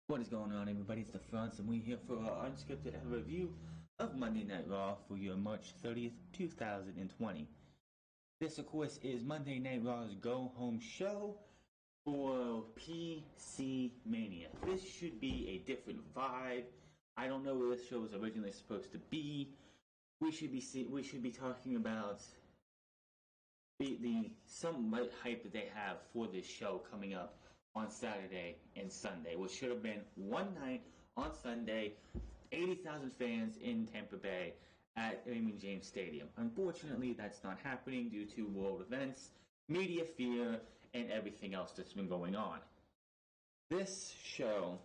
What is going on, everybody? It's the Fronts, and we're here for our unscripted review of Monday Night Raw for your March 30th, 2020. This, of course, is Monday Night Raw's go-home show for PC Mania. This should be a different vibe. I don't know where this show was originally supposed to be. We should be talking about the somewhat hype that they have for this show coming up on Saturday and Sunday, which should have been one night on Sunday, 80,000 fans in Tampa Bay at Raymond James Stadium. Unfortunately, that's not happening due to world events, media fear, and everything else that's been going on. This show,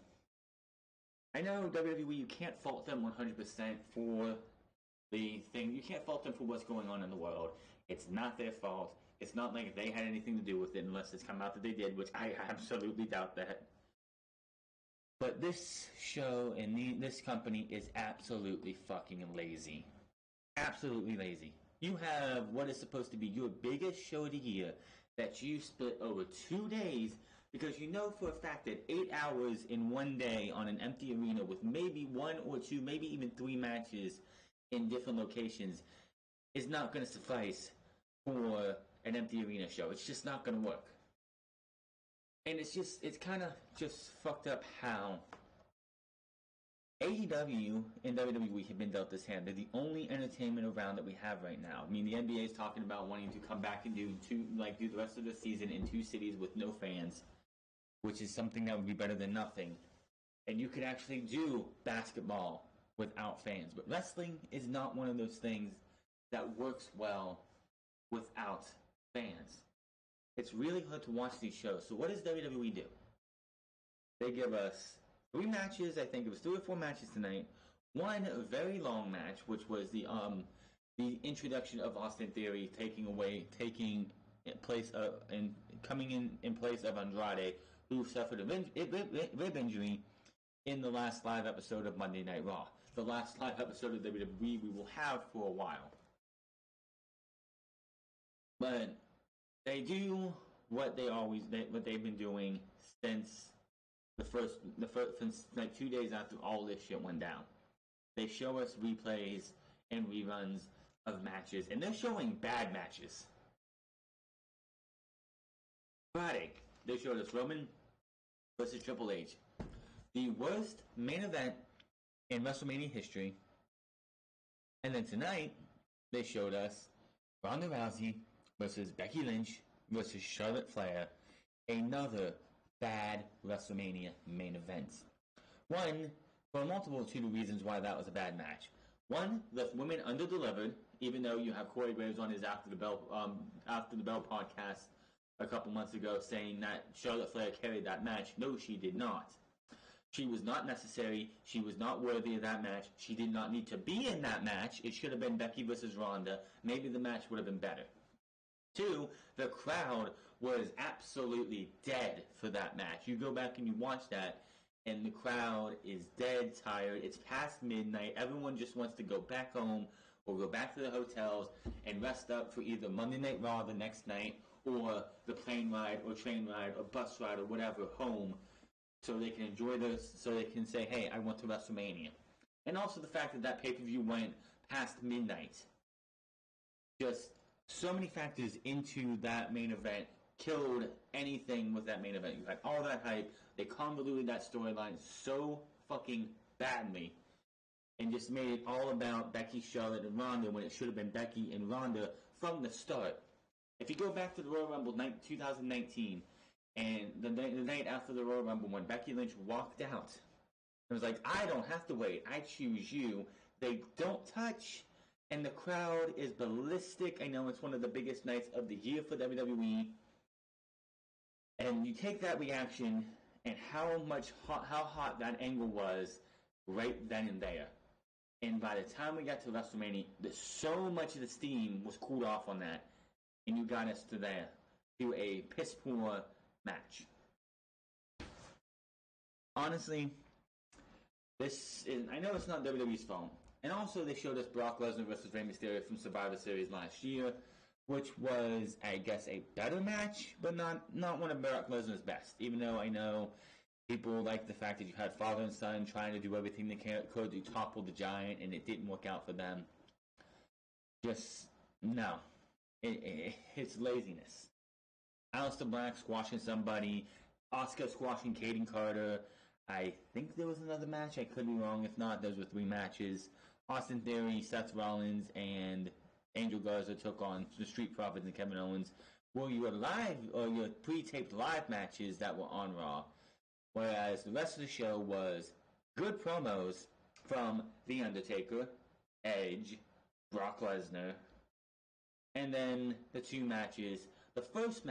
I know WWE, you can't fault them 100% for the thing. You can't fault them for what's going on in the world. It's not their fault. It's not like they had anything to do with it unless it's come out that they did, which I absolutely doubt that. But this show and this company is absolutely fucking lazy. Absolutely lazy. You have what is supposed to be your biggest show of the year that you split over 2 days because you know for a fact that 8 hours in one day on an empty arena with maybe 1 or 2, maybe even 3 matches in different locations is not going to suffice for an empty arena show. It's just not going to work. And it's kind of just fucked up how AEW and WWE have been dealt this hand. They're the only entertainment around that we have right now. I mean, the NBA is talking about wanting to come back and do the rest of the season in 2 cities with no fans, which is something that would be better than nothing. And you could actually do basketball without fans. But wrestling is not one of those things that works well without fans. It's really hard to watch these shows. So what does WWE do? They give us 3 matches. I think it was 3 or 4 matches tonight. One very long match, which was the introduction of Austin Theory coming in place of Andrade, who suffered a rib injury in the last live episode of Monday Night Raw. The last live episode of WWE we will have for a while. But they do what they've been doing since since like 2 days after all this shit went down. They show us replays and reruns of matches, and they're showing bad matches. Friday, they showed us Roman versus Triple H, the worst main event in WrestleMania history. And then tonight, they showed us Ronda Rousey versus Becky Lynch versus Charlotte Flair, another bad WrestleMania main event. One, for a multitude of reasons why that was a bad match. One, left women under-delivered, even though you have Corey Graves on his After the Bell podcast a couple months ago saying that Charlotte Flair carried that match. No, she did not. She was not necessary. She was not worthy of that match. She did not need to be in that match. It should have been Becky versus Ronda. Maybe the match would have been better. 2, the crowd was absolutely dead for that match. You go back and you watch that, and the crowd is dead tired. It's past midnight. Everyone just wants to go back home or go back to the hotels and rest up for either Monday Night Raw the next night or the plane ride or train ride or bus ride or whatever home, so they can enjoy this, so they can say, hey, I went to WrestleMania. And also the fact that that pay-per-view went past midnight. Just so many factors into that main event killed anything with that main event. You had all that hype. They convoluted that storyline so fucking badly and just made it all about Becky, Charlotte, and Ronda when it should have been Becky and Ronda from the start. If you go back to the Royal Rumble 2019 and the night after the Royal Rumble when Becky Lynch walked out, it was like, I don't have to wait. I choose you. They don't touch. And the crowd is ballistic. I know it's one of the biggest nights of the year for WWE. And you take that reaction and how hot that angle was right then and there. And by the time we got to WrestleMania, so much of the steam was cooled off on that. And you got us to a piss poor match. Honestly, I know it's not WWE's fault. And also they showed us Brock Lesnar versus Rey Mysterio from Survivor Series last year, which was, I guess, a better match, but not one of Brock Lesnar's best. Even though I know People like the fact that you had father and son trying to do everything they could to topple the giant, and it didn't work out for them. Just no, it's laziness. Aleister Black squashing somebody, Asuka squashing Kaden Carter. I think there was another match. I could be wrong. If not, those were 3 matches. Austin Theory, Seth Rollins, and Angel Garza took on the Street Profits and Kevin Owens. Well, your live or your pre-taped live matches that were on Raw, whereas the rest of the show was good promos from The Undertaker, Edge, Brock Lesnar, and then the 2 matches. The first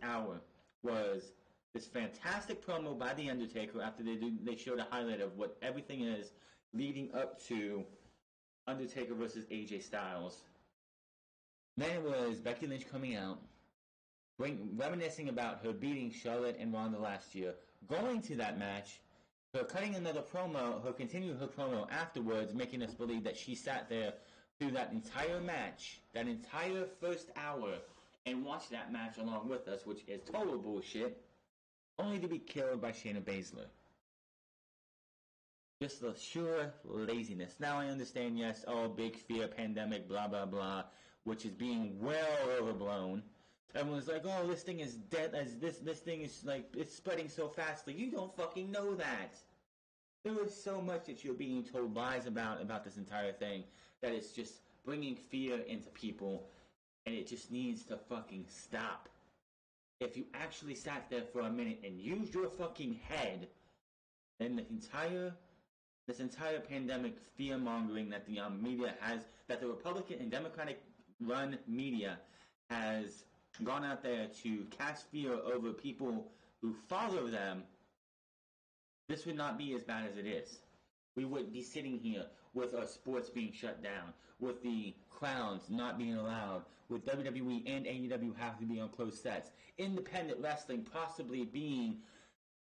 hour was this fantastic promo by The Undertaker after they showed a highlight of what everything is leading up to Undertaker versus AJ Styles. Then it was Becky Lynch coming out, reminiscing about her beating Charlotte and Ronda last year, going to that match, her cutting another promo, her continuing her promo afterwards, making us believe that she sat there through that entire match, that entire first hour, and watched that match along with us, which is total bullshit, only to be killed by Shayna Baszler. Just the sheer laziness. Now I understand, yes, big fear, pandemic, blah, blah, blah, which is being well overblown. Everyone's like, oh, this thing is dead, this thing is, like, it's spreading so fastly. You don't fucking know that. There is so much that you're being told lies about this entire thing, that it's just bringing fear into people, and it just needs to fucking stop. If you actually sat there for a minute and used your fucking head, then this entire pandemic fear-mongering that the media has, that the Republican and Democratic-run media has gone out there to cast fear over people who follow them, this would not be as bad as it is. We would be sitting here with our sports being shut down, with the crowns not being allowed, with WWE and AEW having to be on closed sets, independent wrestling possibly being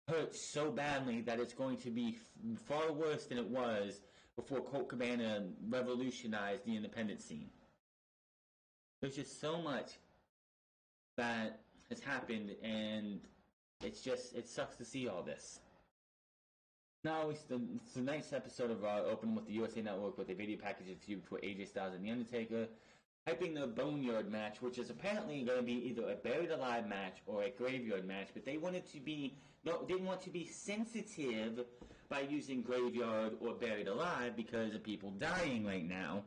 hurt so badly that it's going to be far worse than it was before Colt Cabana revolutionized the independent scene. There's just so much that has happened, and it sucks to see all this. Now, tonight's episode of Raw opened with the USA Network with a video package of feud for AJ Styles and The Undertaker, hyping the Boneyard match, which is apparently going to be either a Buried Alive match or a Graveyard match, but they didn't want to be sensitive by using Graveyard or Buried Alive because of people dying right now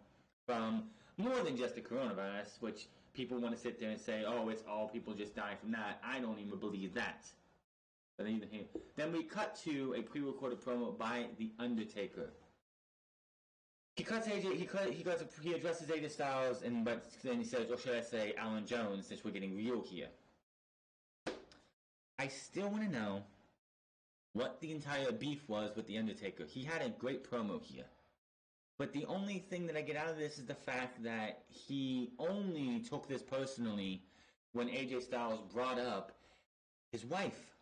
from more than just the coronavirus, which people want to sit there and say, oh, it's all people just dying from that. I don't even believe that. Then we cut to a pre-recorded promo by The Undertaker. He addresses AJ Styles, but then he says, or should I say Alan Jones, since we're getting real here. I still want to know what the entire beef was with The Undertaker. He had a great promo here. But the only thing that I get out of this is the fact that he only took this personally when AJ Styles brought up his wife.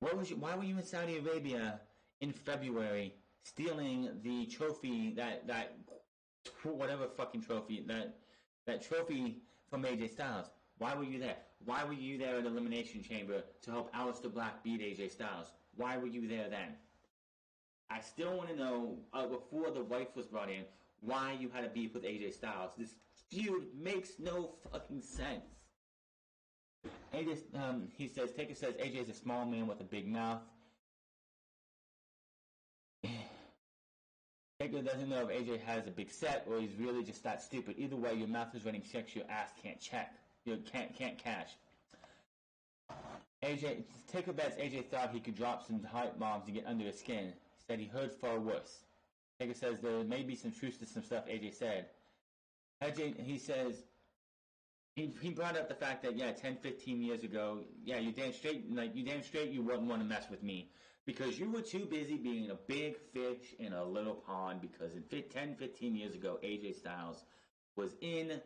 Why were you in Saudi Arabia in February stealing the trophy, that whatever fucking trophy, that trophy from AJ Styles? Why were you there? Why were you there at Elimination Chamber to help Aleister Black beat AJ Styles? Why were you there then? I still want to know, before the wife was brought in, why you had a beef with AJ Styles. This feud makes no fucking sense. Taker says AJ is a small man with a big mouth. Taker doesn't know if AJ has a big set or he's really just that stupid. Either way, your mouth is running checks your ass can't check. You can't cash. Taker bets AJ thought he could drop some hype bombs to get under his skin. He said he heard far worse. Taker says there may be some truth to some stuff AJ said. He says he brought up the fact that 10, 15 years ago, you damn straight you wouldn't want to mess with me because you were too busy being a big fish in a little pond. Because 10, 15 years ago, AJ Styles was in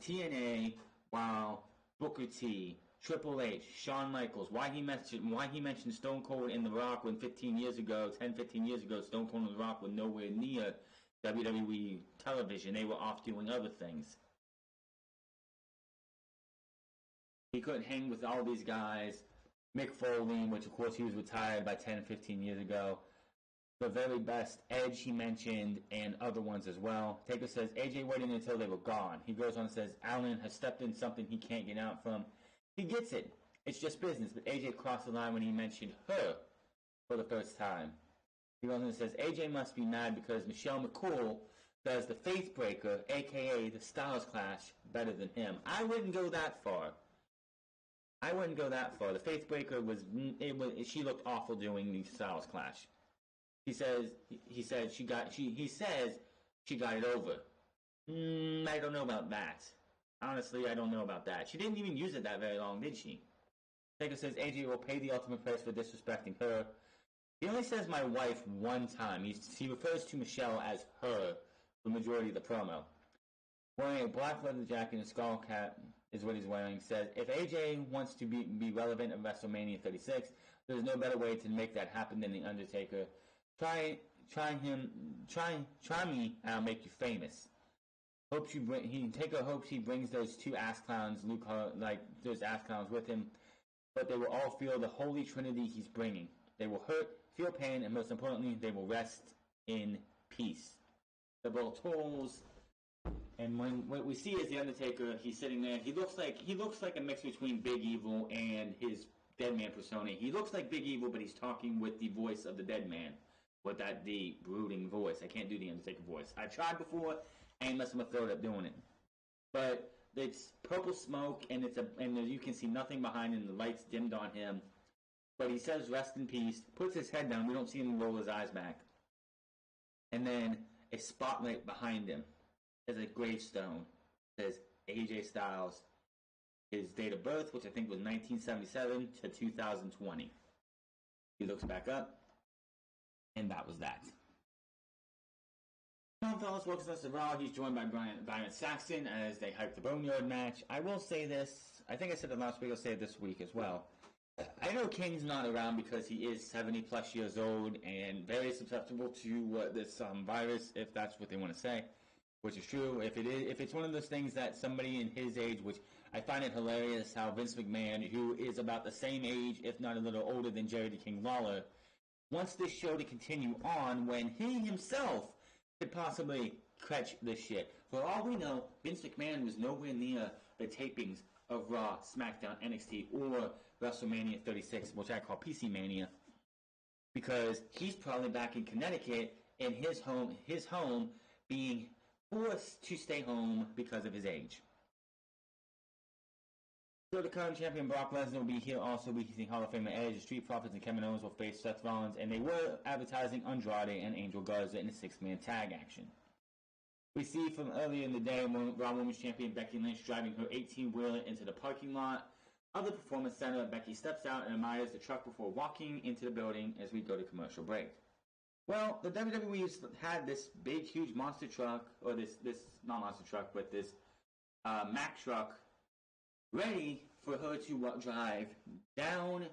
TNA while Booker T, Triple H, Shawn Michaels. Why he mentioned Stone Cold and The Rock when 10, 15 years ago, Stone Cold and The Rock were nowhere near WWE television. They were off doing other things. He couldn't hang with all these guys Mick Foley, which of course he was retired about 10, 15 years ago. The very best, Edge he mentioned, and other ones as well. Taker says, AJ waited until they were gone. He goes on and says, Allen has stepped in something he can't get out from. He gets it. It's just business. But AJ crossed the line when he mentioned her for the first time. He goes on and says, AJ must be mad because Michelle McCool does the Faith Breaker, a.k.a. the Styles Clash, better than him. I wouldn't go that far. The Faith Breaker she looked awful doing the Styles Clash. He says she got it over. I don't know about that. Honestly, I don't know about that. She didn't even use it that very long, did she? Taker says AJ will pay the ultimate price for disrespecting her. He only says my wife one time. He refers to Michelle as her for the majority of the promo. Wearing a black leather jacket and skull cap is what he's wearing. Says if AJ wants to be relevant at WrestleMania 36, there's no better way to make that happen than The Undertaker. Try me, I'll make you famous. Taker hopes he brings those two ass clowns, those ass clowns with him, but they will all feel the holy trinity he's bringing. They will hurt, feel pain, and most importantly, they will rest in peace. The bell tolls, and what we see is the Undertaker. He's sitting there. He looks like a mix between Big Evil and his Dead Man persona. He looks like Big Evil, but he's talking with the voice of the Dead Man. With that deep, brooding voice. I can't do the Undertaker voice. I tried before, and messing my throat up doing it. But it's purple smoke, and you can see nothing behind him. The lights dimmed on him. But he says, "Rest in peace." Puts his head down. We don't see him roll his eyes back. And then a spotlight behind him is a gravestone. It says AJ Styles. His date of birth, which I think was 1977 to 2020. He looks back up. And that was that. Tom Phillips welcomes us to Raw. He's joined by Byron Saxton as they hype the Boneyard match. I will say this. I think I said it last week. I'll say it this week as well. I know King's not around because he is 70 plus years old and very susceptible to this virus, if that's what they want to say, which is true. If it's one of those things that somebody in his age, which I find it hilarious how Vince McMahon, who is about the same age, if not a little older than Jerry the King Lawler, wants this show to continue on when he himself could possibly catch this shit. For all we know, Vince McMahon was nowhere near the tapings of Raw, SmackDown, NXT, or WrestleMania 36, which I call PC Mania, because he's probably back in Connecticut in his home being forced to stay home because of his age. So the current champion Brock Lesnar will be here also. We see Hall of Famer Edge, the Street Profits, and Kevin Owens will face Seth Rollins, and they were advertising Andrade and Angel Garza in a six-man tag action. We see from earlier in the day Raw Women's Champion Becky Lynch driving her 18-wheeler into the parking lot of the Performance Center. Becky steps out and admires the truck before walking into the building as we go to commercial break. Well, the WWE had this big, huge monster truck, or this not monster truck, but this Mack truck, ready for her to drive down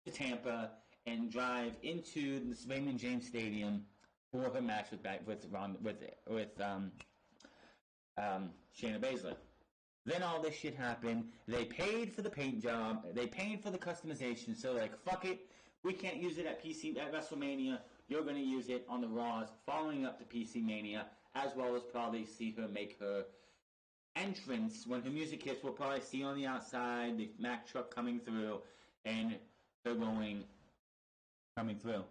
to Tampa and drive into the Raymond James Stadium for her match with Shayna Baszler. Then all this shit happened. They paid for the paint job. They paid for the customization. So like, fuck it. We can't use it at WrestleMania. You're going to use it on the Raws following up to PC Mania, as well as probably see her make her entrance when her music hits. We'll probably see on the outside the Mack truck coming through, and they're coming through.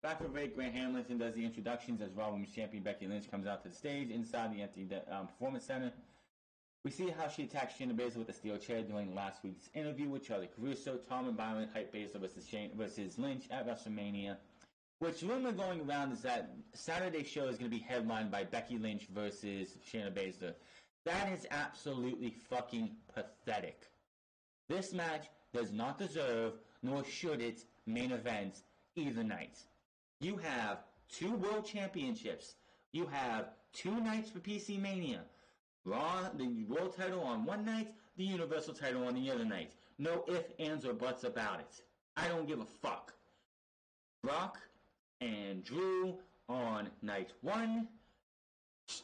Back for break, Grant Hamilton does the introductions as Raw Women's Champion Becky Lynch comes out to the stage inside the empty Performance Center. We see how she attacked Shayna Baszler with a steel chair during last week's interview with Charlie Caruso. Tom and Byron hype Baszler versus Lynch at WrestleMania. Which rumor going around is that Saturday's show is going to be headlined by Becky Lynch versus Shayna Baszler. That is absolutely fucking pathetic. This match does not deserve, nor should it, main event either night. You have 2 world championships. You have 2 nights for PC Mania. Raw, the world title on one night, the universal title on the other night. No ifs, ands, or buts about it. I don't give a fuck. Brock and Drew on night 1.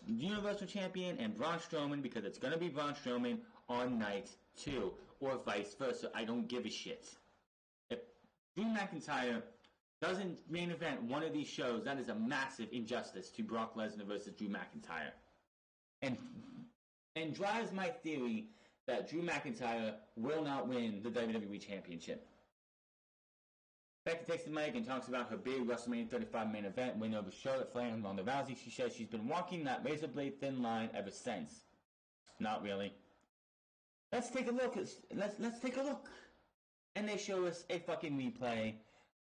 Universal Champion and Braun Strowman, because it's going to be Braun Strowman on night 2. Or vice versa. I don't give a shit. Drew McIntyre doesn't main event one of these shows, that is a massive injustice to Brock Lesnar versus Drew McIntyre. And drives my theory that Drew McIntyre will not win the WWE Championship. Becky takes the mic and talks about her big WrestleMania 35 main event win over Charlotte Flair and Ronda Rousey. She says she's been walking that razor blade thin line ever since. Not really. Let's take a look. Let's take a look. And they show us a fucking replay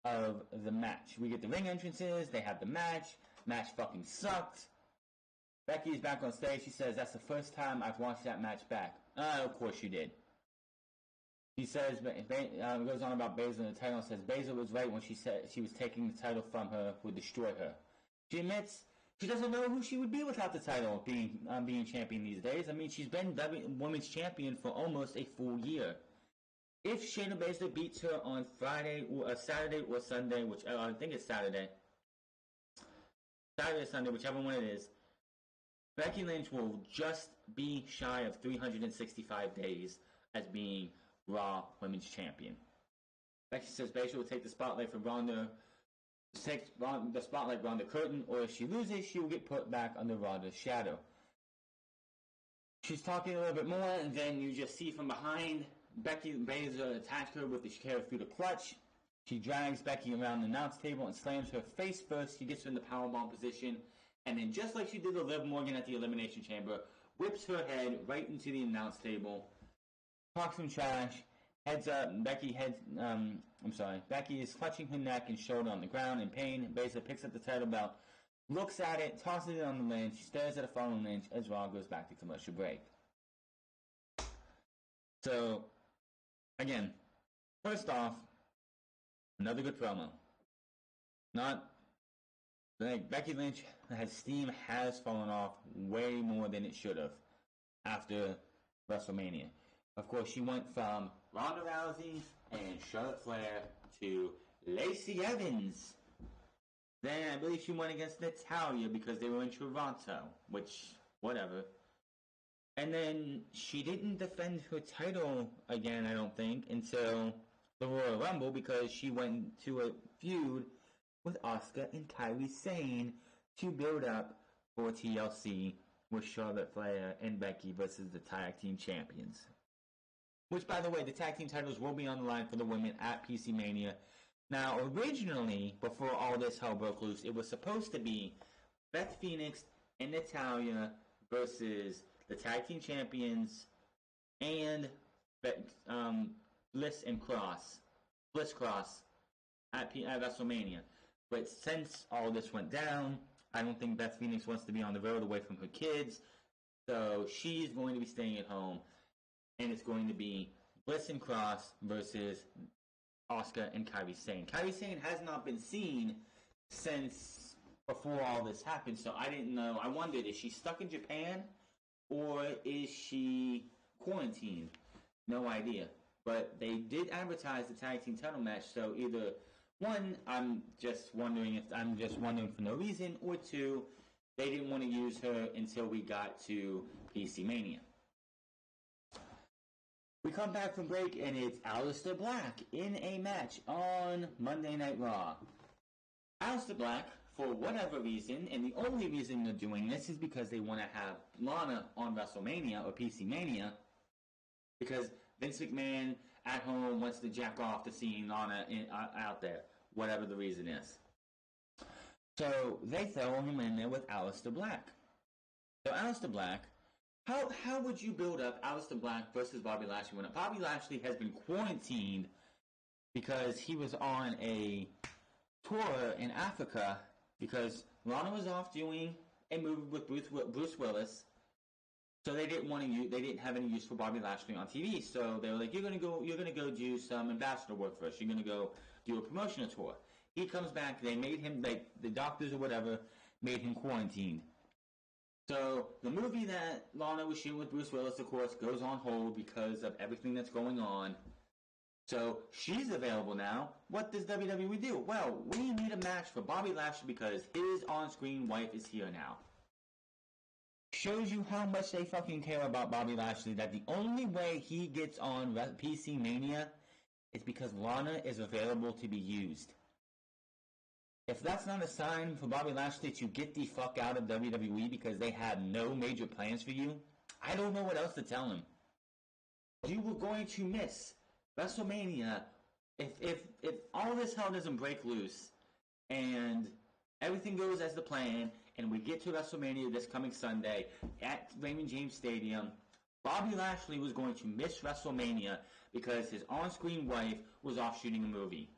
of the match. We get the ring entrances. They have the match. Match fucking sucked. Becky is back on stage. She says, that's the first time I've watched that match back. Of course you did. She says, goes on about Baszler and the title and says, Baszler was right when she said she was taking the title from her would destroy her. She admits she doesn't know who she would be without the title being champion these days. I mean, she's been women's champion for almost a full year. If Shayna Baszler beats her on Friday or Saturday or Sunday, which I think it's Saturday or Sunday, whichever one it is, Becky Lynch will just be shy of 365 days as being Raw Women's Champion. Becky says Baszler will take the spotlight from Ronda, the spotlight Ronda Curtin, or if she loses, she will get put back under Ronda's shadow. She's talking a little bit more, and then you just see from behind, Becky Baszler attacks her with the Karafuda clutch. She drags Becky around the announce table and slams her face first. She gets her in the powerbomb position, and then just like she did to Liv Morgan at the Elimination Chamber, whips her head right into the announce table. Talks some trash, heads up, Becky is clutching her neck and shoulder on the ground in pain. Baszler picks up the title belt, looks at it, tosses it on the Lynch, stares at a fallen Lynch as Raw goes back to commercial break. So, again, first off, another good promo. Becky Lynch, steam has fallen off way more than it should have after WrestleMania. Of course, she went from Ronda Rousey and Charlotte Flair to Lacey Evans. Then I believe she went against Natalya because they were in Toronto, which, whatever. And then she didn't defend her title again, I don't think, until the Royal Rumble because she went to a feud with Asuka and Kairi Sane to build up for TLC with Charlotte Flair and Becky versus the tag team champions. Which, by the way, the tag team titles will be on the line for the women at PC Mania. Now, originally, before all this hell broke loose, it was supposed to be Beth Phoenix and Natalya versus the tag team champions and Bliss Cross at WrestleMania. But since all this went down, I don't think Beth Phoenix wants to be on the road away from her kids. So she's going to be staying at home. And it's going to be Bliss and Cross versus Asuka and Kairi Sane. Kairi Sane has not been seen since before all this happened. So I didn't know. I wondered, is she stuck in Japan? Or is she quarantined? No idea. But they did advertise the tag team title match. So either one, I'm just wondering for no reason, or two, they didn't want to use her until we got to PC Mania. We come back from break and it's Aleister Black in a match on Monday Night Raw. Aleister Black, for whatever reason, and the only reason they're doing this is because they want to have Lana on WrestleMania or PC Mania, because Vince McMahon at home wants to jack off to seeing Lana out there, whatever the reason is. So they throw him in there with Aleister Black. So Aleister Black, how would you build up Aleister Black versus Bobby Lashley when Bobby Lashley has been quarantined because he was on a tour in Africa because Lana was off doing a movie with Bruce Willis, so they didn't have any use for Bobby Lashley on TV. So they were like, you're gonna go do some ambassador work for us. You're gonna go do a promotional tour. He comes back. They made him, like the doctors or whatever, made him quarantined. So the movie that Lana was shooting with Bruce Willis, of course, goes on hold because of everything that's going on. So she's available now. What does WWE do? Well, we need a match for Bobby Lashley because his on-screen wife is here now. Shows you how much they fucking care about Bobby Lashley, that the only way he gets on PC Mania is because Lana is available to be used. If that's not a sign for Bobby Lashley to get the fuck out of WWE because they have no major plans for you, I don't know what else to tell him. You were going to miss WrestleMania if all this hell doesn't break loose and everything goes as the plan and we get to WrestleMania this coming Sunday at Raymond James Stadium. Bobby Lashley was going to miss WrestleMania because his on-screen wife was off shooting a movie.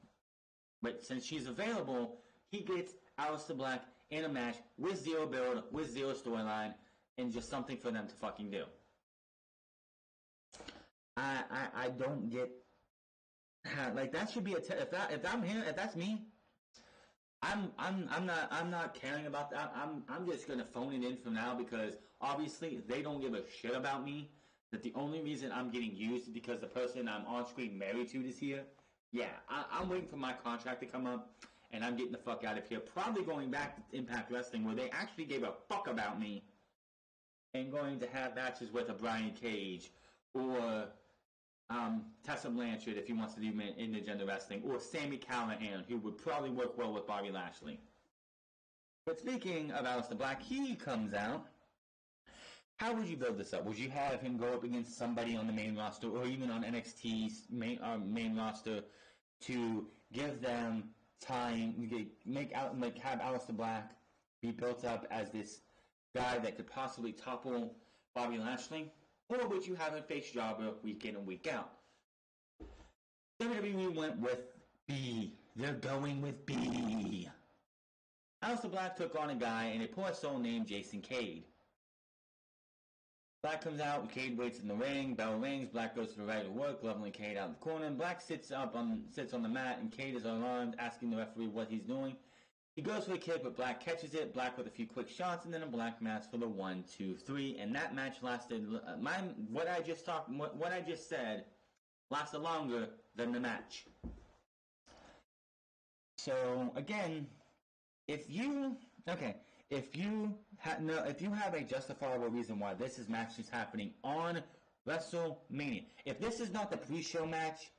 But since she's available, he gets Aleister Black in a match with zero build, with zero storyline, and just something for them to fucking do. I don't get like that should be a if that's me, I'm not caring about that. I'm just gonna phone it in for now because obviously they don't give a shit about me. That the only reason I'm getting used is because the person I'm on screen married to is here. Yeah, I'm waiting for my contract to come up, and I'm getting the fuck out of here. Probably going back to Impact Wrestling where they actually gave a fuck about me, and going to have matches with a Brian Cage or Tessa Blanchard if he wants to do intergender wrestling, or Sami Callihan, who would probably work well with Bobby Lashley. But speaking of Aleister Black, he comes out. How would you build this up? Would you have him go up against somebody on the main roster, or even on NXT's main roster, to give them time, have Aleister Black be built up as this guy that could possibly topple Bobby Lashley? Or would you have him face Jobber week in and week out? WWE went with B. They're going with B. Aleister Black took on a guy and a poor soul named Jason Cade. Black comes out, Cade waits in the ring, bell rings, Black goes to the right of work, leveling Cade out in the corner, and Black sits on the mat, and Cade is alarmed, asking the referee what he's doing. He goes for the kick, but Black catches it, Black with a few quick shots, and then a Black match for the 1, 2, 3, and that match lasted, what I just said lasted longer than the match. So, again, if you have a justifiable reason why this match is happening on WrestleMania, if this is not the pre-show match,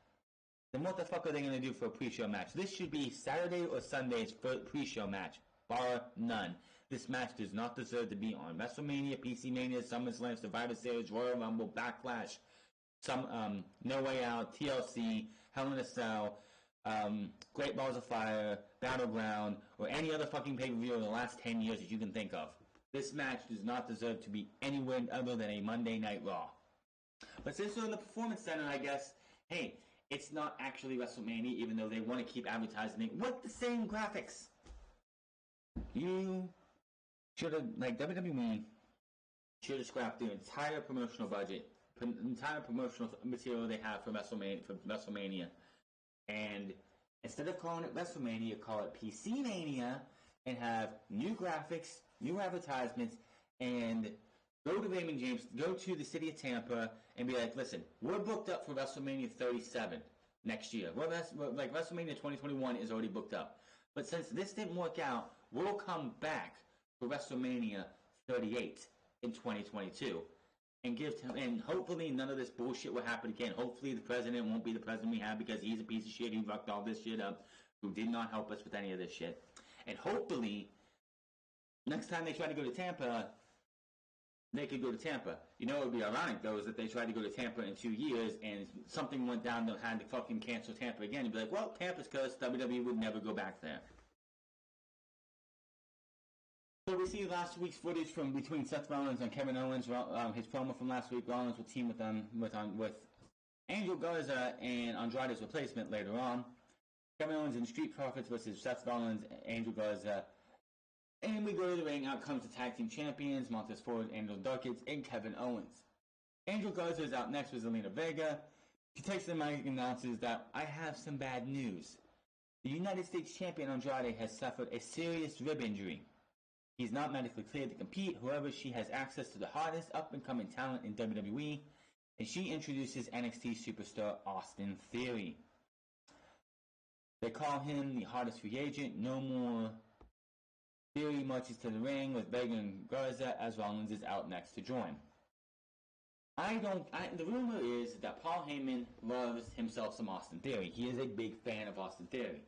then what the fuck are they going to do for a pre-show match? This should be Saturday or Sunday's pre-show match, bar none. This match does not deserve to be on WrestleMania, PC Mania, SummerSlam, Survivor Series, Royal Rumble, Backlash, No Way Out, TLC, Hell in a Cell, Great Balls of Fire, Battleground, or any other fucking pay-per-view in the last 10 years that you can think of. This match does not deserve to be anywhere other than a Monday Night Raw. But since they're in the Performance Center, I guess, hey, it's not actually WrestleMania, even though they want to keep advertising it with the same graphics. You should have, WWE should have scrapped their entire promotional budget, entire promotional material they have for WrestleMania, and instead of calling it WrestleMania, call it PC Mania, and have new graphics, new advertisements, and go to Raymond James, go to the city of Tampa, and be like, listen, we're booked up for WrestleMania 37 next year. Like WrestleMania 2021 is already booked up. But since this didn't work out, we'll come back for WrestleMania 38 in 2022. And hopefully none of this bullshit will happen again. Hopefully the president won't be the president we have because he's a piece of shit who fucked all this shit up, who did not help us with any of this shit. And hopefully, next time they try to go to Tampa, they could go to Tampa. You know what would be ironic, though, is that they tried to go to Tampa in 2 years and something went down that had to fucking cancel Tampa again. And be like, well, Tampa's cursed. WWE would never go back there. So we see last week's footage from between Seth Rollins and Kevin Owens. His promo from last week. Rollins will team with Angel Garza and Andrade's replacement later on. Kevin Owens and Street Profits versus Seth Rollins and Angel Garza. And we go to the ring. Out comes the tag team champions, Montez Ford, Angel Dawkins, and Kevin Owens. Angel Garza is out next with Zelina Vega. She takes the mic and announces that I have some bad news. The United States champion Andrade has suffered a serious rib injury. He's not medically cleared to compete. However, she has access to the hottest up-and-coming talent in WWE, and she introduces NXT superstar Austin Theory. They call him the hottest free agent. No more. Theory marches to the ring with Vega and Garza as Rollins is out next to join. The rumor is that Paul Heyman loves himself some Austin Theory. He is a big fan of Austin Theory.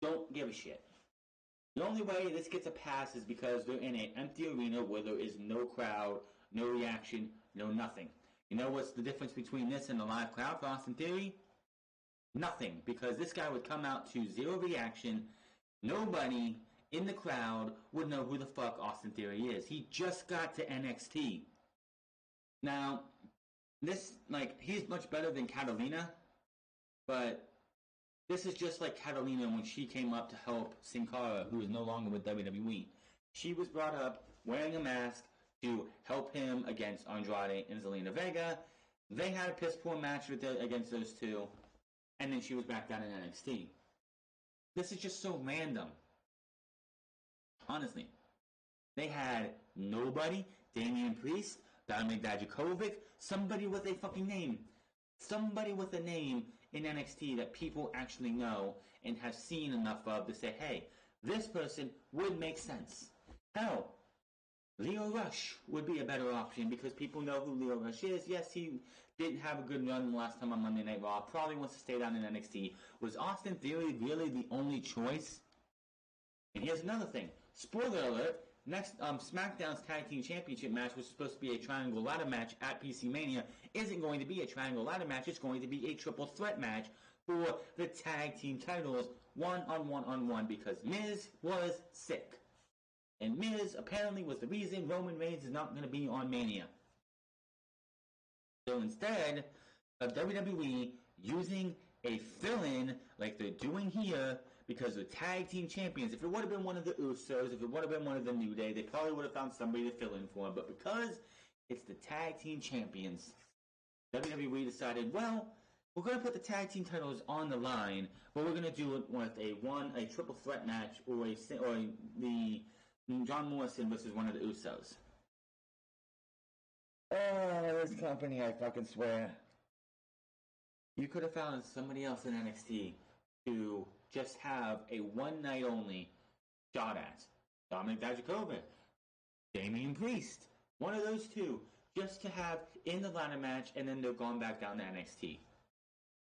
Don't give a shit. The only way this gets a pass is because they're in an empty arena where there is no crowd, no reaction, no nothing. You know what's the difference between this and a live crowd for Austin Theory? Nothing, because this guy would come out to zero reaction. Nobody in the crowd would know who the fuck Austin Theory is. He just got to NXT. Now, he's much better than Catalina, but this is just like Catalina when she came up to help Sin Cara, who is no longer with WWE. She was brought up wearing a mask to help him against Andrade and Zelina Vega. They had a piss poor match against those two, and then she was back down in NXT. This is just so random. Honestly. They had nobody, Damian Priest, Dominik Dijakovic, somebody with a fucking name. Somebody with a name in NXT that people actually know and have seen enough of to say, hey, this person would make sense. Hell, Lio Rush would be a better option because people know who Lio Rush is. Yes, he didn't have a good run the last time on Monday Night Raw. Probably wants to stay down in NXT. Was Austin Theory really the only choice? And here's another thing. Spoiler alert. Next, SmackDown's Tag Team Championship match was supposed to be a triangle ladder match at PC Mania. Isn't going to be a triangle ladder match. It's going to be a triple threat match for the tag team titles, one-on-one because Miz was sick. And Miz apparently was the reason Roman Reigns is not going to be on Mania. So instead of WWE using a fill-in like they're doing here, because the tag team champions, if it would have been one of the Usos, if it would have been one of the New Day, they probably would have found somebody to fill in for them. But because it's the tag team champions, WWE decided, well, we're going to put the tag team titles on the line, but we're going to do it with a triple threat match or the John Morrison versus one of the Usos. Oh, this company, I fucking swear. You could have found somebody else in NXT to just have a one night only shot at. Dominik Dijakovic, Damian Priest, one of those two, just to have in the ladder match, and then they're gone back down to NXT.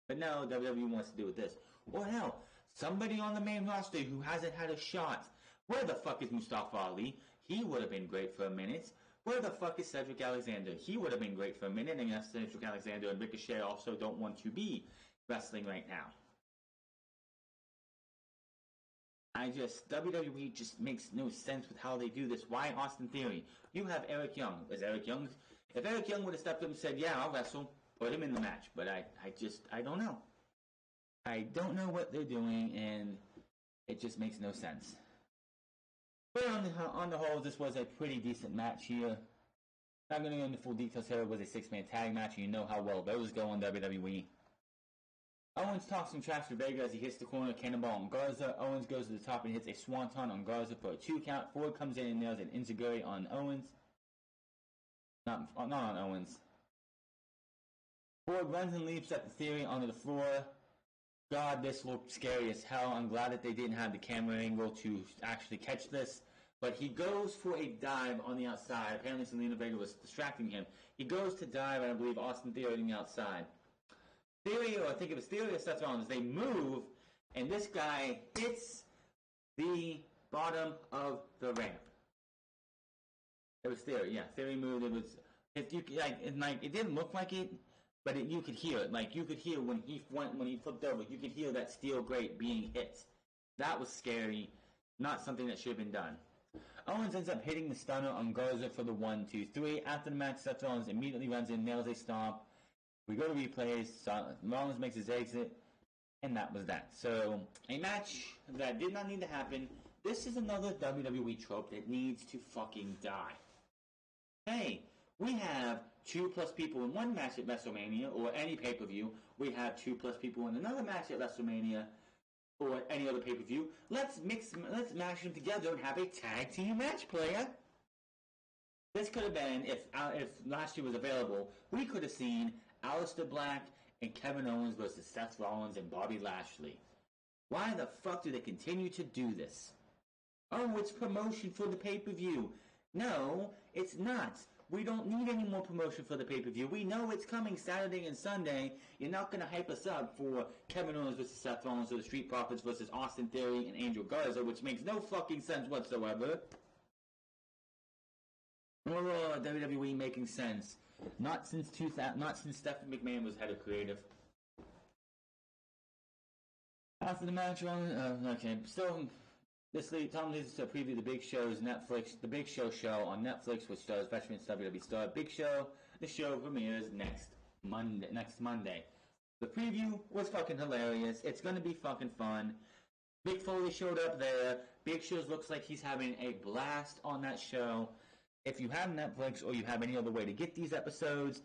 But no, WWE wants to do with this. Or hell, somebody on the main roster who hasn't had a shot. Where the fuck is Mustafa Ali? He would have been great for a minute. Where the fuck is Cedric Alexander? He would have been great for a minute, and yes, Cedric Alexander and Ricochet also don't want to be wrestling right now. WWE just makes no sense with how they do this. Why Austin Theory? You have Eric Young. If Eric Young would have stepped up and said, yeah, I'll wrestle, put him in the match. But I don't know. I don't know what they're doing, and it just makes no sense. But on the whole, this was a pretty decent match here. Not going to go into full details here. It was a 6-man tag match, and you know how well those go in WWE. Owens talks some trash to Vega as he hits the corner cannonball on Garza. Owens goes to the top and hits a swanton on Garza for a 2 count. Ford comes in and nails an enziguri on Owens. Not on Owens. Ford runs and leaps at the Theory onto the floor. God, this looked scary as hell. I'm glad that they didn't have the camera angle to actually catch this. But he goes for a dive on the outside. Apparently Zelina Vega was distracting him. He goes to dive, and I believe Austin Theory on the outside. Theory, or I think it was Theory or Seth Rollins, they move, and this guy hits the bottom of the ramp. It was Theory, yeah. Theory moved. It was it didn't look like it, but you could hear it. Like you could hear when he flipped over, you could hear that steel grate being hit. That was scary. Not something that should have been done. Owens ends up hitting the stunner on Garza for the 1-2-3. After the match, Seth Rollins immediately runs in, nails a stomp. We go to replays. Rollins makes his exit, and that was that. So, a match that did not need to happen. This is another WWE trope that needs to fucking die. Hey, we have 2+ people in one match at WrestleMania, or any pay-per-view. We have 2+ people in another match at WrestleMania, or any other pay-per-view. Let's mash them together and have a tag team match, player. This could have been, if Lashley was available, we could have seen Aleister Black and Kevin Owens versus Seth Rollins and Bobby Lashley. Why the fuck do they continue to do this? Oh, it's promotion for the pay-per-view. No, it's not. We don't need any more promotion for the pay-per-view. We know it's coming Saturday and Sunday. You're not going to hype us up for Kevin Owens versus Seth Rollins or the Street Profits versus Austin Theory and Angel Garza, which makes no fucking sense whatsoever. Oh, WWE making sense. Not since Stephanie McMahon was head of creative. After the match, okay, still, this leads us to preview the Big Show's Netflix, the Big Show show on Netflix, which stars veteran WWE star Big Show. The show premieres next Monday. The preview was fucking hilarious. It's gonna be fucking fun. Mick Foley showed up there. Big Show looks like he's having a blast on that show. If you have Netflix or you have any other way to get these episodes,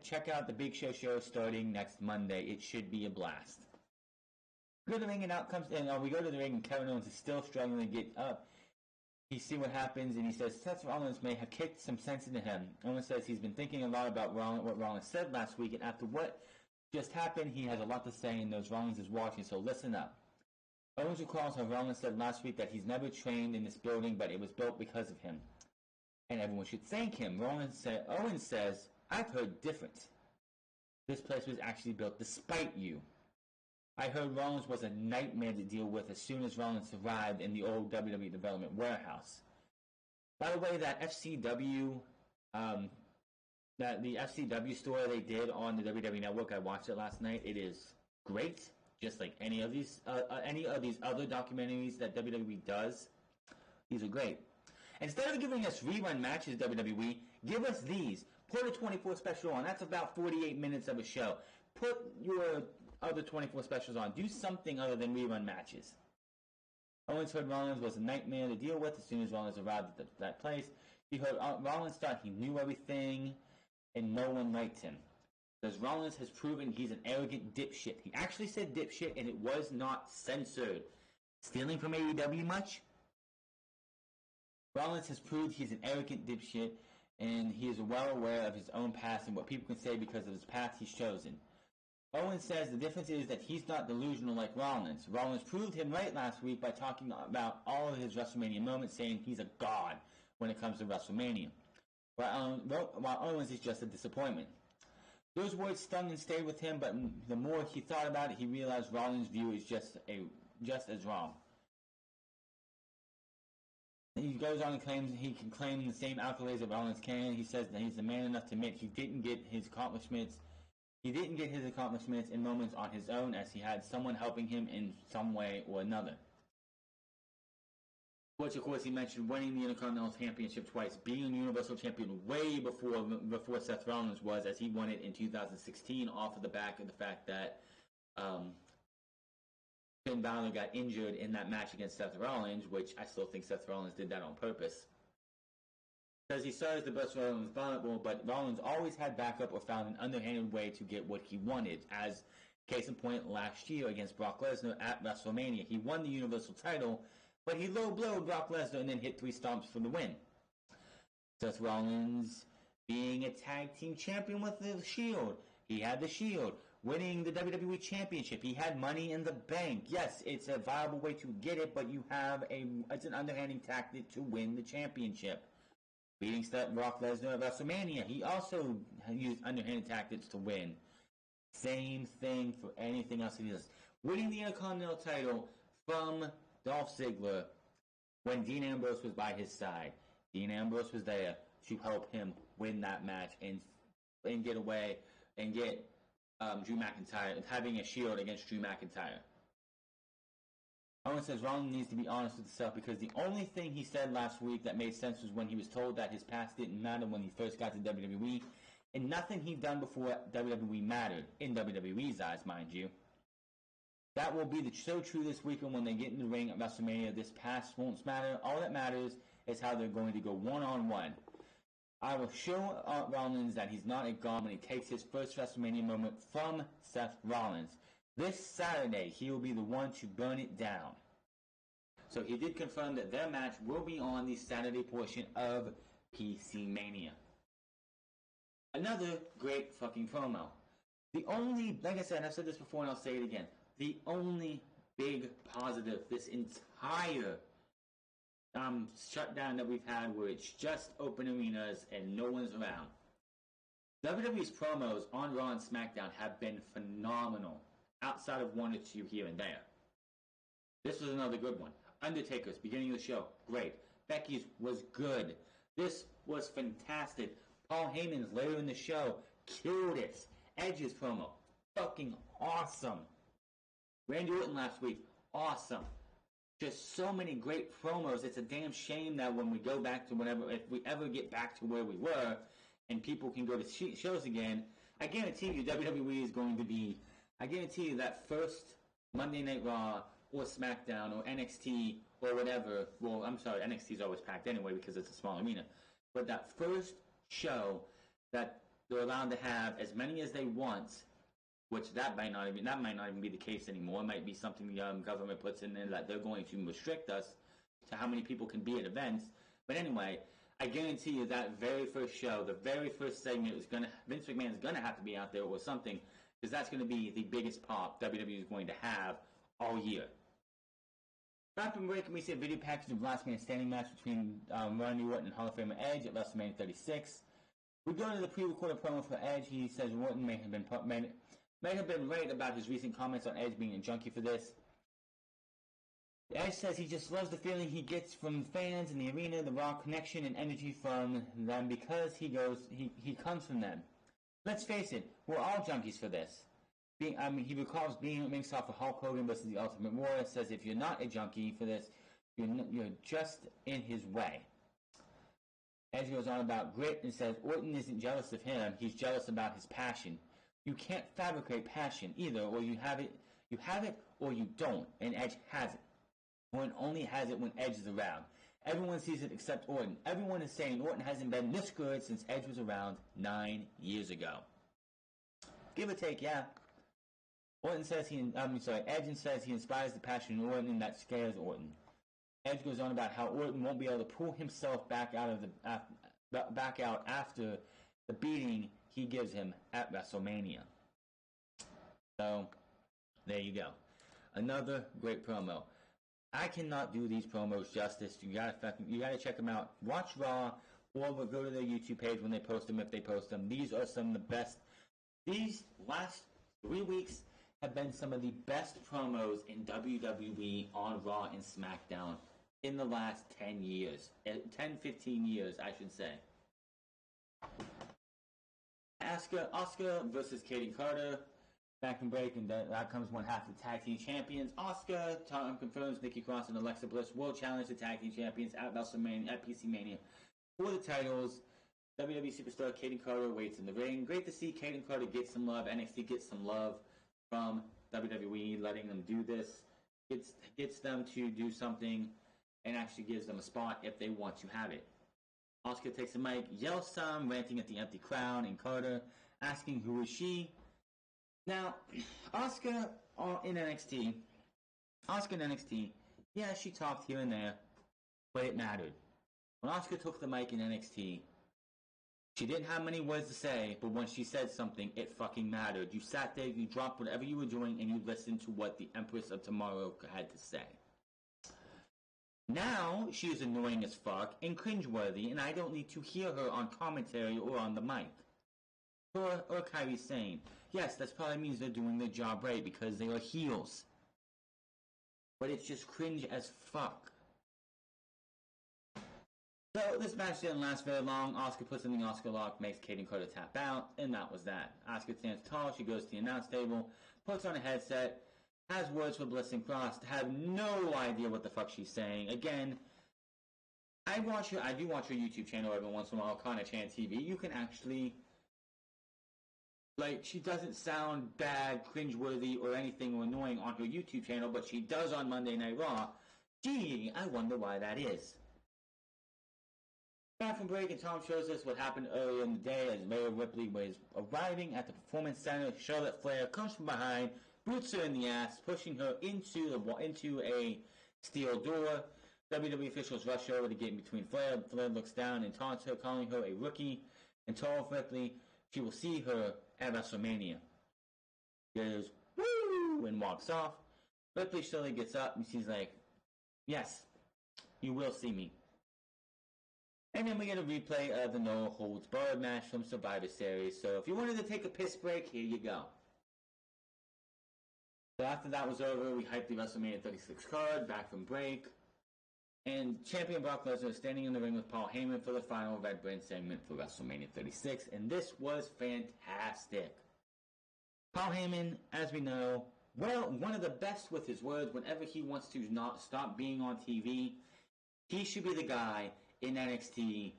check out the Big Show show starting next Monday. It should be a blast. Go to the ring and out comes, and we go to the ring and Kevin Owens is still struggling to get up. He sees what happens and he says Seth Rollins may have kicked some sense into him. Owens says he's been thinking a lot about what Rollins said last week, and after what just happened, he has a lot to say and knows Rollins is watching, so listen up. Owens recalls how Rollins said last week that he's never trained in this building, but it was built because of him, and everyone should thank him. Owens says, I've heard different. This place was actually built despite you. I heard Rollins was a nightmare to deal with as soon as Rollins arrived in the old WWE Development Warehouse. By the way, that FCW, the FCW store they did on the WWE Network, I watched it last night. It is great, just like any of these other documentaries that WWE does. These are great. Instead of giving us rerun matches, WWE, give us these. Put a 24 special on. That's about 48 minutes of a show. Put your other 24 specials on. Do something other than rerun matches. Owens heard Rollins was a nightmare to deal with as soon as Rollins arrived at that place. He heard Rollins thought he knew everything and no one liked him. Because Rollins has proven he's an arrogant dipshit. He actually said dipshit and it was not censored. Stealing from AEW much? Rollins has proved he's an arrogant dipshit and he is well aware of his own past and what people can say because of his path he's chosen. Owens says the difference is that he's not delusional like Rollins. Rollins proved him right last week by talking about all of his WrestleMania moments, saying he's a god when it comes to WrestleMania, while Owens is just a disappointment. Those words stung and stayed with him, but the more he thought about it, he realized Rollins' view is just as wrong. He goes on and claims he can claim the same accolades that Rollins can. He says that he's the man enough to admit he didn't get his accomplishments in moments on his own, as he had someone helping him in some way or another. Which, of course, he mentioned winning the Intercontinental Championship twice, being Universal Champion way before Seth Rollins was, as he won it in 2016 off of the back of the fact that Finn Balor got injured in that match against Seth Rollins, which I still think Seth Rollins did that on purpose. Because he saw as the best Rollins vulnerable, but Rollins always had backup or found an underhanded way to get what he wanted. As case in point, last year against Brock Lesnar at WrestleMania, he won the Universal title, but he low-blowed Brock Lesnar and then hit 3 stomps for the win. Seth Rollins being a tag team champion with the Shield. He had the Shield. Winning the WWE Championship. He had Money in the Bank. Yes, it's a viable way to get it, but it's an underhanding tactic to win the championship. Beating Brock Lesnar at WrestleMania. He also used underhanded tactics to win. Same thing for anything else he does. Winning the Intercontinental title from Dolph Ziggler when Dean Ambrose was by his side. Dean Ambrose was there to help him win that match and get away and get Drew McIntyre, having a shield against Drew McIntyre. Owens says Rollins needs to be honest with himself because the only thing he said last week that made sense was when he was told that his past didn't matter when he first got to WWE, and nothing he'd done before WWE mattered, in WWE's eyes, mind you. That will be so true this weekend when they get in the ring at WrestleMania. This past won't matter. All that matters is how they're going to go one-on-one. I will show Rollins that he's not a god when he takes his first WrestleMania moment from Seth Rollins. This Saturday, he will be the one to burn it down. So he did confirm that their match will be on the Saturday portion of PC Mania. Another great fucking promo. The only, like I said, I've said this before and I'll say it again, the only big positive this entire shutdown that we've had where it's just open arenas and no one's around. WWE's promos on Raw and SmackDown have been phenomenal, outside of one or two here and there. This was another good one. Undertaker's beginning of the show, great. Becky's was good. This was fantastic. Paul Heyman's later in the show killed it. Edge's promo, fucking awesome. Randy Orton last week, awesome. Just so many great promos. It's a damn shame that when we go back to whatever, if we ever get back to where we were, and people can go to shows again, I guarantee you WWE is going to be, I guarantee you that first Monday Night Raw or SmackDown or NXT or whatever, well, I'm sorry, NXT is always packed anyway because it's a small arena, but that first show that they're allowed to have as many as they want, which that might not even be the case anymore. It might be something the government puts in there that they're going to restrict us to how many people can be at events. But anyway, I guarantee you that very first show, the very first segment Vince McMahon is gonna have to be out there or something, because that's gonna be the biggest pop WWE is going to have all year. Back in break, we see a video package of Last Man Standing match between Randy Orton and Hall of Famer Edge at WrestleMania 36. We go to the pre-recorded promo for Edge. He says Orton may have been right about his recent comments on Edge being a junkie for this. Edge says he just loves the feeling he gets from fans in the arena, the raw connection and energy from them because he comes from them. Let's face it, we're all junkies for this. He recalls being at ringside for Hulk Hogan versus the Ultimate Warrior. Says if you're not a junkie for this, you're just in his way. Edge goes on about grit and says Orton isn't jealous of him, he's jealous about his passion. You can't fabricate passion either, or you have it or you don't, and Edge has it. Orton only has it when Edge is around. Everyone sees it except Orton. Everyone is saying Orton hasn't been this good since Edge was around 9 years ago. Give or take, yeah. Edge says he inspires the passion in Orton and that scares Orton. Edge goes on about how Orton won't be able to pull himself back out after the beating he gives him at WrestleMania. So, there you go. Another great promo. I cannot do these promos justice. You gotta check them out. Watch Raw or go to their YouTube page when they post them, if they post them. These are some of the best. These last 3 weeks have been some of the best promos in WWE on Raw and SmackDown in the last 10 years. 10, 15 years, I should say. Asuka versus Katie Carter. Back in break, and that comes one half of the tag team champions. Asuka confirms Nikki Cross and Alexa Bliss will challenge the tag team champions at WrestleMania, at PC Mania for the titles. WWE superstar Katie Carter waits in the ring. Great to see Katie Carter get some love. NXT gets some love from WWE, letting them do this. Gets them to do something and actually gives them a spot if they want to have it. Asuka takes the mic, yells some, ranting at the empty crowd, and Carter asking who is she. Now, Asuka in NXT, yeah, she talked here and there, but it mattered. When Asuka took the mic in NXT, she didn't have many words to say, but when she said something, it fucking mattered. You sat there, you dropped whatever you were doing, and you listened to what the Empress of Tomorrow had to say. Now, she is annoying as fuck and cringeworthy, and I don't need to hear her on commentary or on the mic. Or Kairi Sane. Yes, that probably means they're doing their job right because they are heels. But it's just cringe as fuck. So this match didn't last very long. Asuka puts in the Asuka lock, makes Katie Carter tap out, and that was that. Asuka stands tall, she goes to the announce table, puts on a headset, has words for Bliss and Cross, have no idea what the fuck she's saying. Again, I do watch her YouTube channel every once in a while, Kana Chan TV. You can actually, she doesn't sound bad, cringeworthy, or anything or annoying on her YouTube channel, but she does on Monday Night Raw. Gee, I wonder why that is. Back from break, and Tom shows us what happened earlier in the day as Rhea Ripley was arriving at the Performance Center. Charlotte Flair comes from behind, boots her in the ass, pushing her into a steel door. WWE officials rush over to get in between Flair. Flair looks down and taunts her, calling her a rookie, and tells Ripley she will see her at WrestleMania. Goes, woo, and walks off. Ripley slowly gets up and she's like, yes, You will see me. And then we get a replay of the No Holds Barred match from Survivor Series. So if you wanted to take a piss break, here you go. So after that was over, we hyped the WrestleMania 36 card, back from break. And champion Brock Lesnar is standing in the ring with Paul Heyman for the final Red Brand segment for WrestleMania 36. And this was fantastic. Paul Heyman, as we know, well, one of the best with his words. Whenever he wants to not stop being on TV, he should be the guy in NXT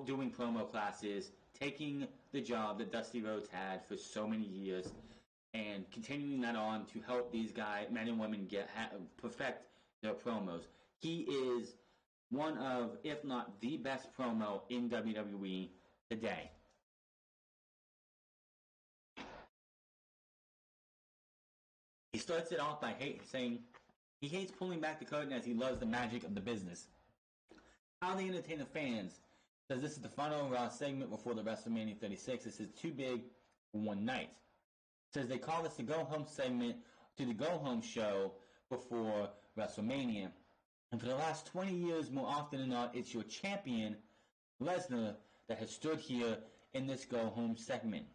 doing promo classes, taking the job that Dusty Rhodes had for so many years, and continuing that on to help these guys, men and women, perfect their promos. He is one of, if not the best promo in WWE today. He starts it off by saying he hates pulling back the curtain as he loves the magic of the business. How they entertain the fans. Says this is the final Raw segment before the WrestleMania 36. This is too big for one night. Says they call this the go home segment to the go home show before WrestleMania. And for the last 20 years, more often than not, it's your champion, Lesnar, that has stood here in this go home segment.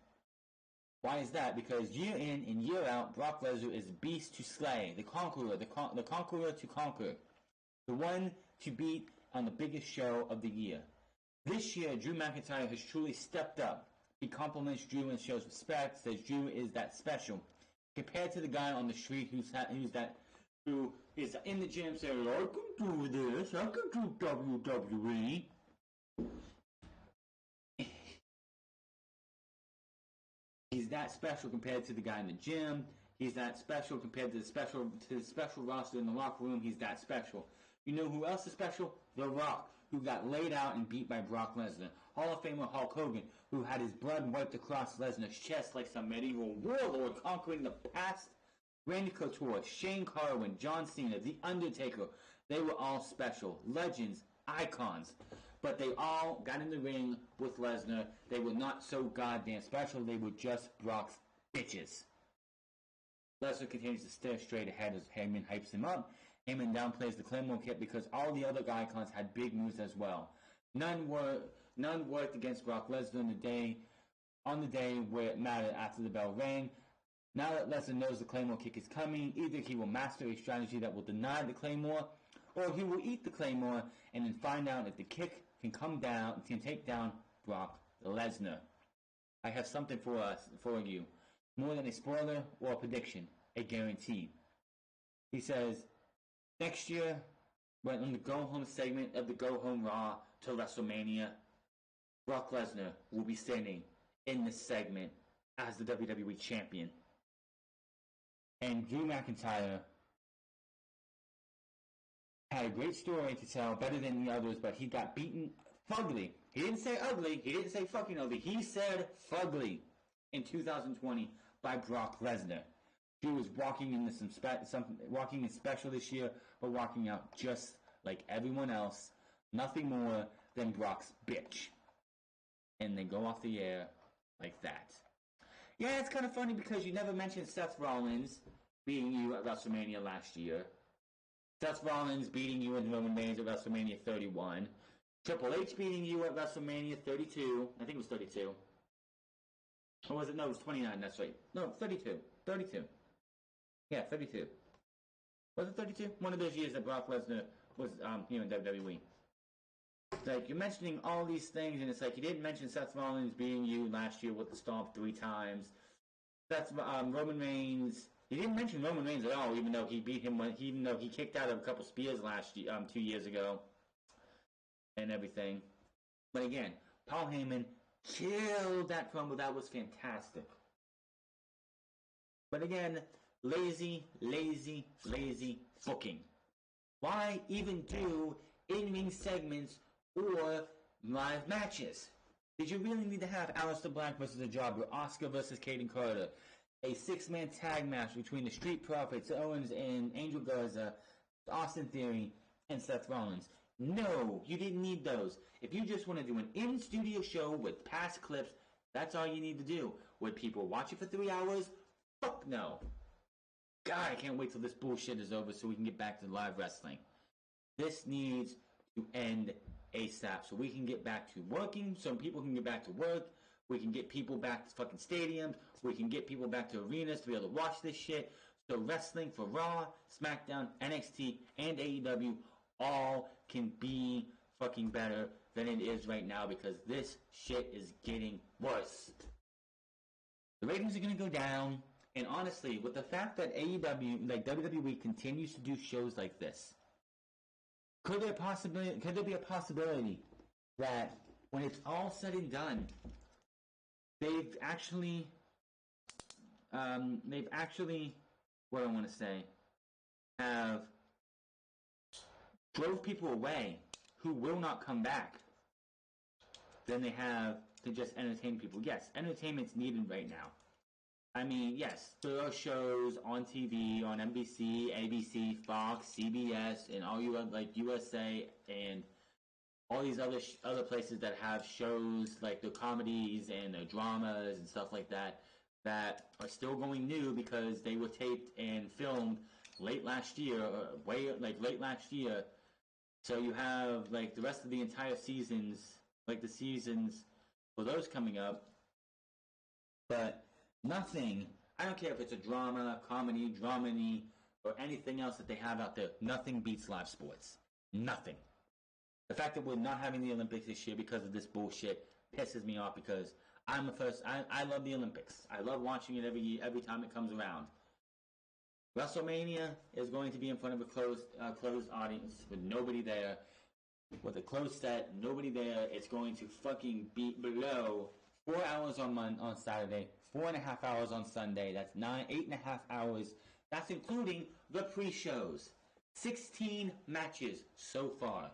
Why is that? Because year in and year out, Brock Lesnar is beast to slay, the conqueror, the conqueror to conquer, the one to beat on the biggest show of the year. This year, Drew McIntyre has truly stepped up. He compliments Drew and shows respect, says Drew is that special. Compared to the guy on the street who is in the gym saying, I can do this, I can do WWE. He's that special compared to the guy in the gym. He's that special compared to the special roster in the locker room. He's that special. You know who else is special? The Rock, who got laid out and beat by Brock Lesnar. Hall of Famer Hulk Hogan, who had his blood wiped across Lesnar's chest like some medieval warlord conquering the past. Randy Couture, Shane Carwin, John Cena, The Undertaker. They were all special. Legends, icons. But they all got in the ring with Lesnar. They were not so goddamn special. They were just Brock's bitches. Lesnar continues to stare straight ahead as Heyman hypes him up. Heyman downplays the Claymore Kick because all the other icons had big moves as well. None worked against Brock Lesnar on the day where it mattered after the bell rang. Now that Lesnar knows the Claymore Kick is coming, either he will master a strategy that will deny the Claymore, or he will eat the Claymore and then find out if the kick can take down Brock Lesnar. I have something for you. More than a spoiler or a prediction, a guarantee. He says, next year, when on the Go Home segment of the Go Home Raw to WrestleMania, Brock Lesnar will be standing in this segment as the WWE Champion. And Drew McIntyre had a great story to tell, better than the others, but he got beaten fugly. He didn't say ugly. He didn't say fucking ugly. He said fugly in 2020 by Brock Lesnar. He was walking in walking in special this year, but walking out just like everyone else. Nothing more than Brock's bitch. And they go off the air like that. Yeah, it's kind of funny because you never mentioned Seth Rollins beating you at WrestleMania last year. Seth Rollins beating you in Roman Reigns at WrestleMania 31. Triple H beating you at WrestleMania 32. I think it was 32. Or was it? No, it was 29. That's right. No, 32. 32. Yeah, 32. Was it 32? One of those years that Brock Lesnar was here in WWE. It's like, you're mentioning all these things, and it's like, you didn't mention Seth Rollins beating you last year with the Stomp 3 times. That's Roman Reigns. You didn't mention Roman Reigns at all, even though he beat him, even though he kicked out of a couple spears last year, 2 years ago, and everything. But again, Paul Heyman killed that promo. That was fantastic. But again, lazy booking. Why even do in-ring segments or live matches? Did you really need to have Aleister Black versus the Jobber, Oscar versus Caden Carter, a 6-man tag match between the Street Profits, Owens and Angel Garza, Austin Theory, and Seth Rollins? No, you didn't need those. If you just want to do an in-studio show with past clips, that's all you need to do. Would people watch it for 3 hours? Fuck no. God, I can't wait till this bullshit is over so we can get back to live wrestling. This needs to end ASAP so we can get back to working, so people can get back to work. We can get people back to fucking stadiums. We can get people back to arenas to be able to watch this shit. So wrestling for Raw, SmackDown, NXT, and AEW all can be fucking better than it is right now because this shit is getting worse. The ratings are going to go down. And honestly, with the fact that AEW, like WWE, continues to do shows like this, could there be a possibility that when it's all said and done, they've actually, what I want to say, have drove people away who will not come back than they have to just entertain people. Yes, entertainment's needed right now. I mean, yes, there are shows on TV, on NBC, ABC, Fox, CBS, and all you like USA and all these other places that have shows like the comedies and the dramas and stuff like that that are still going new because they were taped and filmed late last year, late last year. So you have like the rest of the entire seasons, like the seasons for those coming up, but nothing. I don't care if it's a drama, comedy, dramedy, or anything else that they have out there. Nothing beats live sports. Nothing. The fact that we're not having the Olympics this year because of this bullshit pisses me off because I love the Olympics. I love watching it every time it comes around. WrestleMania is going to be in front of a closed audience with nobody there. With a closed set, nobody there. It's going to fucking be below 4 hours on Saturday, 4.5 hours on Sunday. That's 8.5 hours. That's including the pre-shows. 16 matches so far.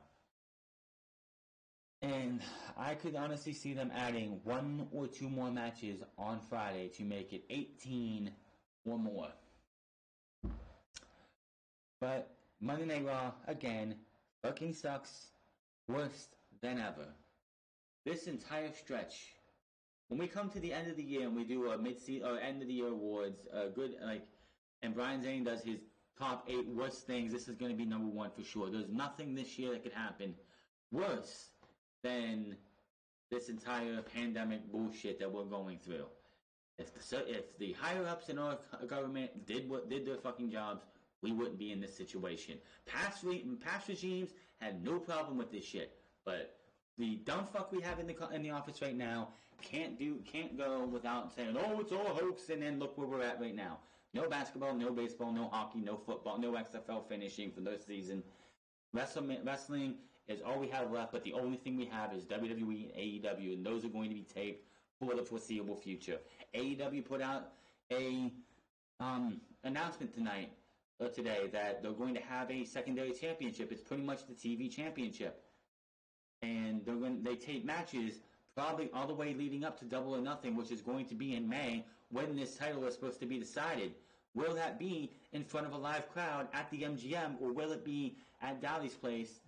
And I could honestly see them adding 1 or 2 more matches on Friday to make it 18 or more. But Monday Night Raw, again, fucking sucks. Worse than ever. This entire stretch. When we come to the end of the year and we do a mid-season or end of the year awards, and Brian Zane does his top 8 worst things, this is going to be number 1 for sure. There's nothing this year that could happen worse than this entire pandemic bullshit that we're going through. If the higher ups in our government did their fucking jobs, we wouldn't be in this situation. Past regimes had no problem with this shit, but the dumb fuck we have in the office right now can't go without saying, "Oh, it's all a hoax," and then look where we're at right now. No basketball, no baseball, no hockey, no football, no XFL finishing for this season. Wrestling is all we have left, but the only thing we have is WWE and AEW, and those are going to be taped for the foreseeable future. AEW put out a announcement today that they're going to have a secondary championship. It's pretty much the TV championship, and they tape matches probably all the way leading up to Double or Nothing, which is going to be in May when this title is supposed to be decided. Will that be in front of a live crowd at the MGM, or will it be at Daly's place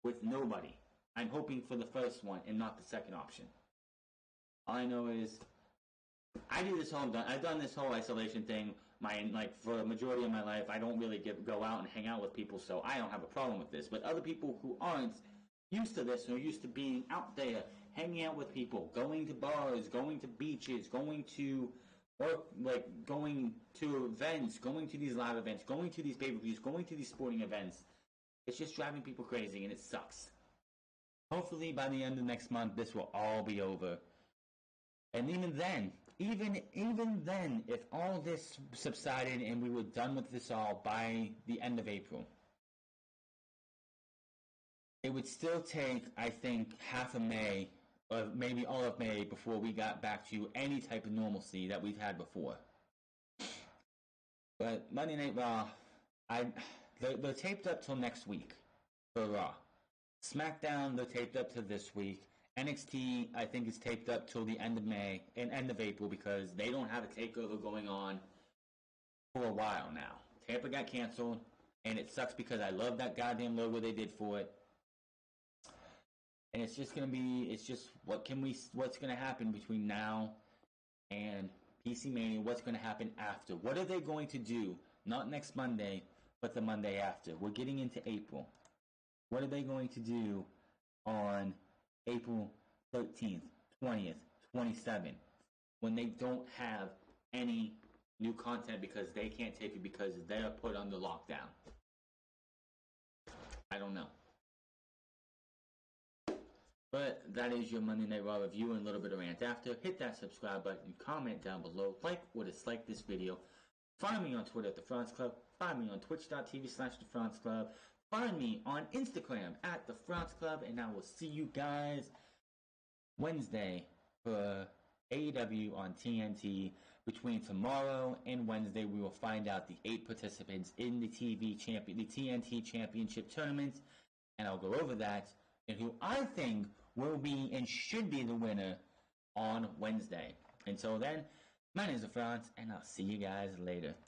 with nobody? I'm hoping for the first one and not the second option. All I know is I've done this whole isolation thing for a majority of my life. I don't really go out and hang out with people, so I don't have a problem with this. But other people who aren't used to this, who are used to being out there, hanging out with people, going to bars, going to beaches, going to events, going to these live events, going to these pay-per-views, going to these sporting events. It's just driving people crazy, and it sucks. Hopefully, by the end of next month, this will all be over. And even then, if all this subsided and we were done with this all by the end of April, it would still take, I think, half of May, or maybe all of May, before we got back to any type of normalcy that we've had before. But Monday Night Raw, they're taped up till next week for Raw. SmackDown, they're taped up to this week. NXT, I think, is taped up till the end of May and end of April because they don't have a takeover going on for a while now. Tampa got canceled, and it sucks because I love that goddamn logo they did for it. And it's just what's going to happen between now and PC Mania? What's going to happen after? What are they going to do? Not next Monday, but the Monday after. We're getting into April. What are they going to do on April 13th, 20th, 27th when they don't have any new content because they can't tape it because they're put under lockdown? I don't know. But that is your Monday Night Raw review and a little bit of rant after. Hit that subscribe button, comment down below, like or dislike this video. Find me on Twitter at The France Club. Find me on twitch.tv/The France Club. Find me on Instagram at The France Club. And I will see you guys Wednesday for AEW on TNT. Between tomorrow and Wednesday, we will find out the 8 participants in the TNT Championship Tournament. And I'll go over that and who I think will be and should be the winner on Wednesday. Until then, my name is France, and I'll see you guys later.